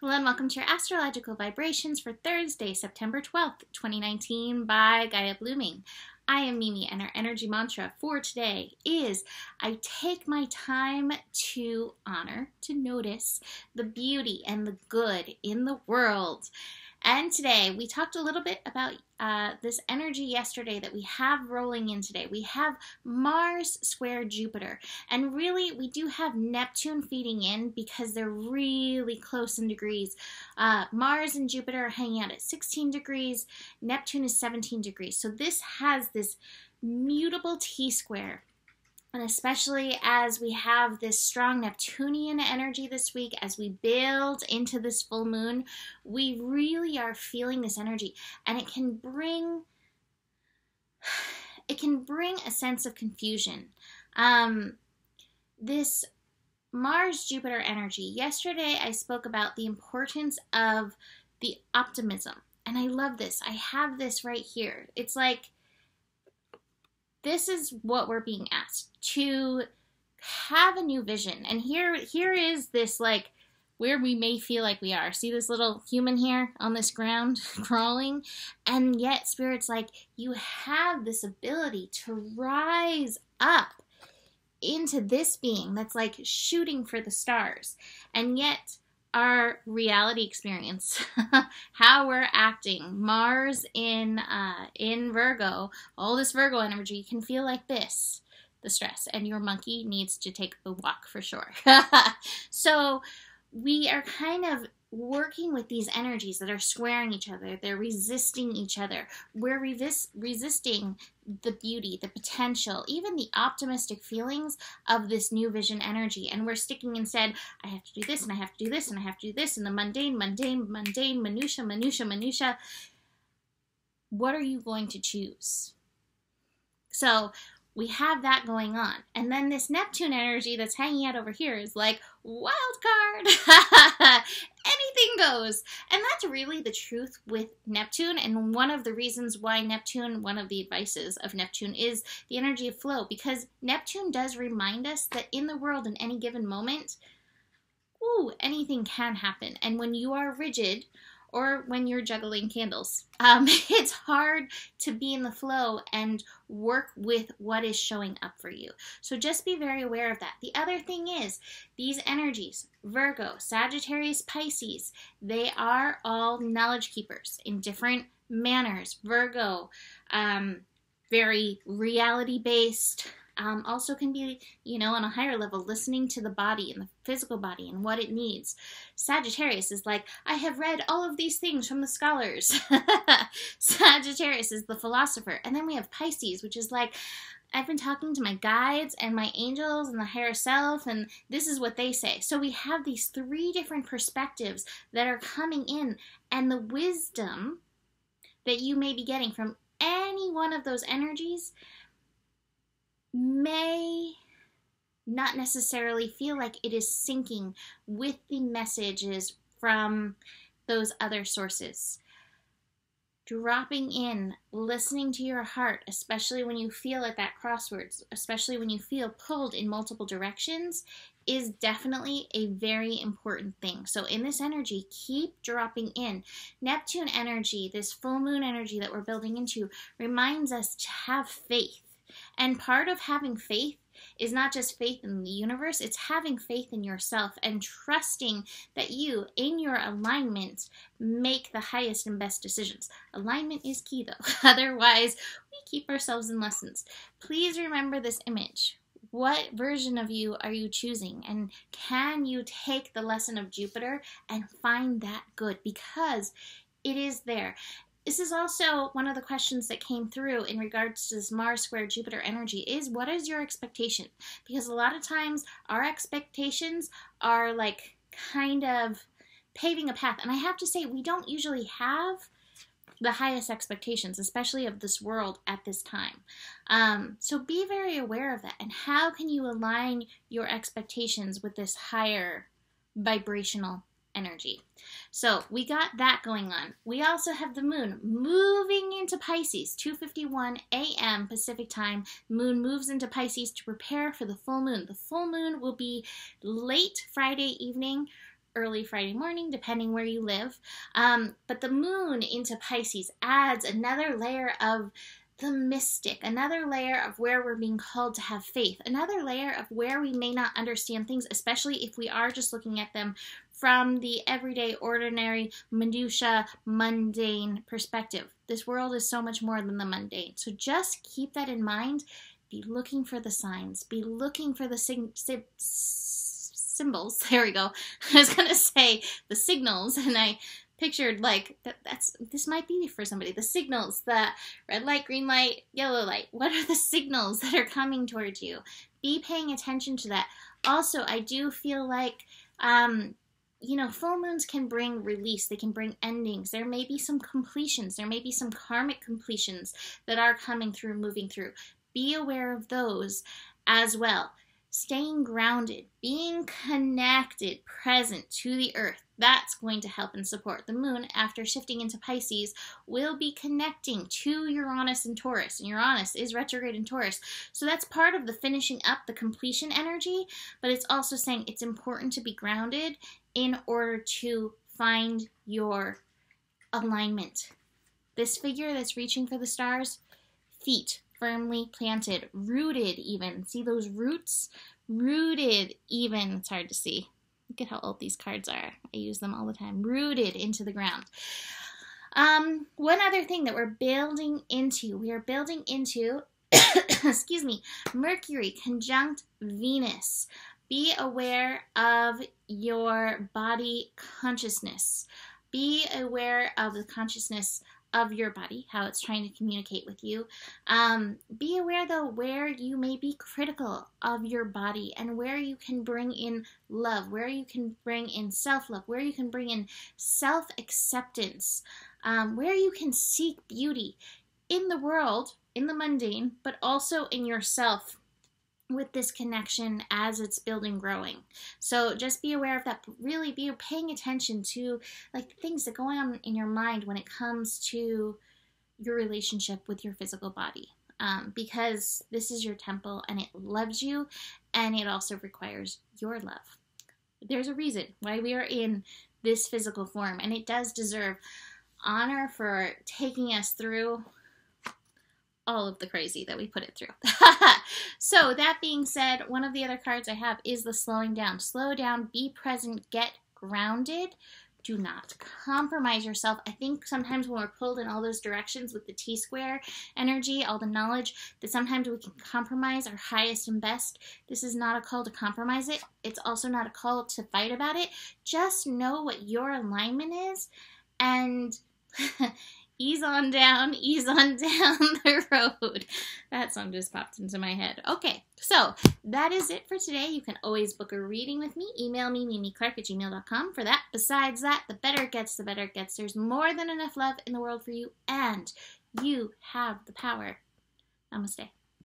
Hello and welcome to your astrological vibrations for Thursday, September 12th, 2019 by Gaia Blooming. I am Mimi and our energy mantra for today is I take my time to honor, to notice the beauty and the good in the world. And today we talked a little bit about this energy yesterday that we have rolling in today. We have Mars square Jupiter, and really we do have Neptune feeding in because they're really close in degrees. Mars and Jupiter are hanging out at 16 degrees, Neptune is 17 degrees. So this has this mutable T-square. And especially as we have this strong Neptunian energy this week, as we build into this full moon, we really are feeling this energy. And it can bring a sense of confusion. This Mars-Jupiter energy, yesterday I spoke about the importance of the optimism. And I love this. I have this right here. It's like, this is what we're being asked, to have a new vision. And here is this, like, where we may feel like we are. See this little human here on this ground crawling? And yet Spirit's like, you have this ability to rise up into this being that's like shooting for the stars. And yet our reality experience, how we're acting, Mars in Virgo, all this Virgo energy can feel like this, the stress, and your monkey needs to take a walk for sure. So we are kind of working with these energies that are squaring each other. They're resisting each other. We're resisting the beauty, the potential, even the optimistic feelings of this new vision energy. And we're sticking instead, I have to do this, and I have to do this, and I have to do this, and the mundane, minutia. What are you going to choose? So we have that going on. And then this Neptune energy that's hanging out over here is like, wild card. Anything goes. And that's really the truth with Neptune. And one of the reasons why Neptune, one of the advices of Neptune is the energy of flow. Because Neptune does remind us that in the world, in any given moment, anything can happen. And when you are rigid, or when you're juggling candles, it's hard to be in the flow and work with what is showing up for you. So just be very aware of that. The other thing is, these energies, Virgo, Sagittarius, Pisces, they are all knowledge keepers in different manners. Virgo, very reality-based, also can be, on a higher level, listening to the body and the physical body and what it needs. Sagittarius is like, I have read all of these things from the scholars. Sagittarius is the philosopher. And then we have Pisces, which is like, I've been talking to my guides and my angels and the higher self, and this is what they say. So we have these three different perspectives that are coming in, and the wisdom that you may be getting from any one of those energies may not necessarily feel like it is syncing with the messages from those other sources. Dropping in, listening to your heart, especially when you feel at that crossroads, especially when you feel pulled in multiple directions, is definitely a very important thing. So in this energy, keep dropping in. Neptune energy, this full moon energy that we're building into, reminds us to have faith. And part of having faith is not just faith in the universe, it's having faith in yourself and trusting that you, in your alignment, make the highest and best decisions. Alignment is key though, otherwise we keep ourselves in lessons. Please remember this image. What version of you are you choosing? And can you take the lesson of Jupiter and find that good? Because it is there. This is also one of the questions that came through in regards to this Mars square Jupiter energy is, what is your expectation? Because a lot of times our expectations are like kind of paving a path. And I have to say, we don't usually have the highest expectations, especially of this world at this time. So be very aware of that. And how can you align your expectations with this higher vibrational energy? So we got that going on. We also have the moon moving into Pisces, 2:51 a.m. Pacific time. Moon moves into Pisces to prepare for the full moon. The full moon will be late Friday evening, early Friday morning, depending where you live. But the moon into Pisces adds another layer of the mystic, another layer of where we're being called to have faith, another layer of where we may not understand things, especially if we are just looking at them from the everyday, ordinary, minutia, mundane perspective. This world is so much more than the mundane. So just keep that in mind. Be looking for the signs. Be looking for the symbols. There we go. I was going to say the signals, and I pictured like this might be for somebody. The signals, the red light, green light, yellow light. What are the signals that are coming towards you? Be paying attention to that. Also, I do feel like, full moons can bring release. They can bring endings. There may be some completions. There may be some karmic completions that are coming through, moving through. Be aware of those as well. Staying grounded, being connected, present to the earth, that's going to help and support. The moon, after shifting into Pisces, will be connecting to Uranus and Taurus. And Uranus is retrograde in Taurus. So that's part of the finishing up, the completion energy. But it's also saying it's important to be grounded in order to find your alignment. This figure that's reaching for the stars, feet firmly planted, rooted even. See those roots? Rooted even. It's hard to see. Look at how old these cards are. I use them all the time. Rooted into the ground. One other thing that we're building into. We are building into, excuse me, Mercury conjunct Venus. Be aware of your body consciousness. Be aware of the consciousness of your body, how it's trying to communicate with you. Be aware, though, where you may be critical of your body and where you can bring in love, where you can bring in self-love, where you can bring in self-acceptance, where you can seek beauty in the world, in the mundane, but also in yourself with this connection as it's building, growing. So just be aware of that, but really be paying attention to like the things that go on in your mind when it comes to your relationship with your physical body. Because this is your temple and it loves you, and it also requires your love. There's a reason why we are in this physical form, and it does deserve honor for taking us through all of the crazy that we put it through. So that being said, one of the other cards I have is the slowing down. Slow down, be present, get grounded. Do not compromise yourself. I think sometimes when we're pulled in all those directions with the T-square energy, all the knowledge, that sometimes we can compromise our highest and best. This is not a call to compromise it. It's also not a call to fight about it. Just know what your alignment is and ease on down the road. That song just popped into my head. Okay, so that is it for today. You can always book a reading with me. Email me, mimiclark@gmail.com for that. Besides that, the better it gets, the better it gets. There's more than enough love in the world for you, and you have the power. Namaste.